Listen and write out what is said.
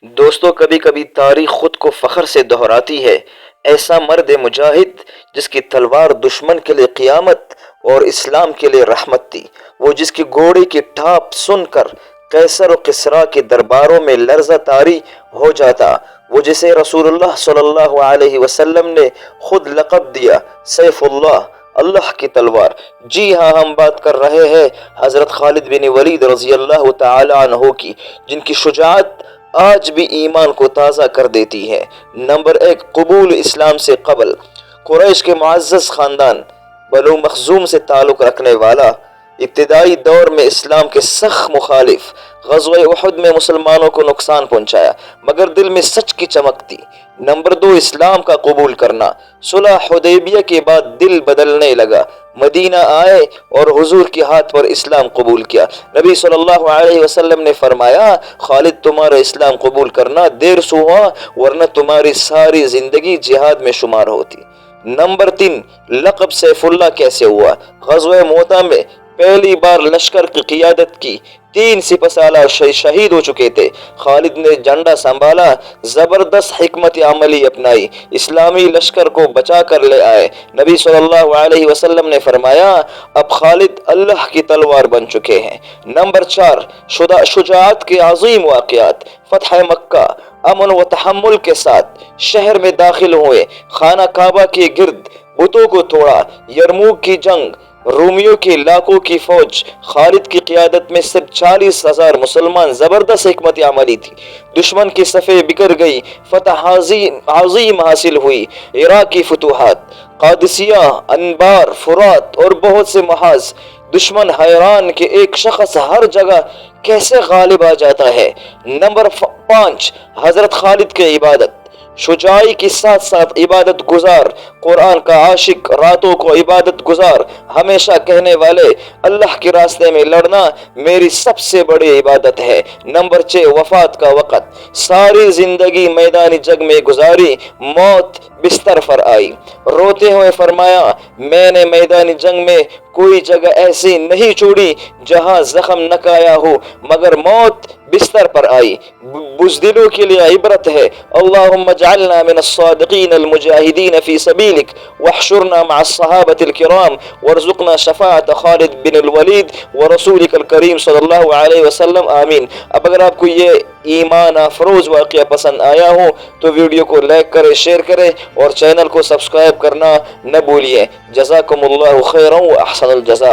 دوستو، کبھی کبھی تاریخ خود کو فخر سے دہراتی ہے۔ ایسا مرد مجاہد جس کی تلوار دشمن کے لیے قیامت اور اسلام کے لیے رحمت تھی، وہ جس کی گھوڑے کی ٹھاپ سن کر قیصر و کسریٰ کے درباروں میں لرزہ طاری ہو جاتا، وہ جسے رسول اللہ صلی اللہ علیہ وسلم نے خود لقب دیا سیف اللہ، اللہ کی تلوار۔ جی ہاں، ہم بات کر رہے ہیں حضرت خالد بن ولید رضی اللہ تعالی عنہ کی، جن کی شجاعت آج بھی ایمان کو تازہ کر دیتی ہے۔ نمبر 1، قبول اسلام سے قبل۔ قریش کے معزز خاندان بنو مخزوم سے تعلق رکھنے والا، ابتدائی دور میں اسلام کے سخت مخالف، غزوہ احد میں مسلمانوں کو نقصان پہنچایا، مگر دل میں سچ کی چمک تھی۔ نمبر 2، اسلام کا قبول کرنا۔ صلح حدیبیہ کے بعد دل بدلنے لگا، مدینہ آئے اور حضور کے ہاتھ پر اسلام قبول کیا۔ نبی صلی اللہ علیہ وسلم نے فرمایا، خالد تمہارا اسلام قبول کرنا دیر سو ہوا، ورنہ تمہاری ساری زندگی جہاد میں شمار ہوتی۔ نمبر 3، لقب سیف اللہ کیسے ہوا؟ غزوہ موتا میں پہلی بار لشکر کی قیادت کی، 3 سپہ سالار شہید ہو چکے تھے۔ خالد نے جھنڈا سنبھالا، زبردست حکمت عملی اپنائی، اسلامی لشکر کو بچا کر لے آئے۔ نبی صلی اللہ علیہ وسلم نے فرمایا، اب خالد اللہ کی تلوار بن چکے ہیں۔ نمبر 4، شجاعت کے عظیم واقعات۔ فتح مکہ امن و تحمل کے ساتھ شہر میں داخل ہوئے، خانہ کعبہ کے گرد بتوں کو توڑا۔ یرموک کی جنگ، رومیوں کی لاکھوں کی فوج، خالد کی قیادت میں صرف 40,000 مسلمان، زبردست حکمت عملی تھی۔ دشمن کی صفیں بکھر گئی، فتح عظیم حاصل ہوئی۔ عراق کی فتوحات، قادسیہ، انبار، فرات اور بہت سے محاذ۔ دشمن حیران کہ ایک شخص ہر جگہ کیسے غالب آ جاتا ہے۔ نمبر 5، حضرت خالد کی عبادت۔ شجاعی کے ساتھ ساتھ عبادت گزار، قرآن کا عاشق، راتوں کو عبادت گزار، ہمیشہ کہنے والے اللہ کے راستے میں لڑنا میری سب سے بڑی عبادت ہے۔ نمبر 6، وفات کا وقت۔ ساری زندگی میدانی جنگ میں گزاری، موت بستر پر آئی، روتے ہوئے فرمایا، میں نے میدانی جنگ میں کوئی جگہ ایسی نہیں چھوڑی جہاں زخم نہ کھایا ہو، مگر موت بستر پر آئی۔ بزدلوں کے لیے عبرت ہے۔ اللہم اجعلنا من الصادقین المجاہدین فی سبیلک واحشرنا مع الصحابۃ الکرام وارزقنا شفاعت خالد بن الولید ورسولک الکریم صلی اللہ علیہ وسلم، آمین۔ اب اگر آپ کو یہ ایمان افروز واقعہ پسند آیا ہو تو ویڈیو کو لائک کریں، شیئر کریں اور چینل کو سبسکرائب کرنا نہ بھولیے۔ جزاکم اللہ خیرا و احسن الجزا۔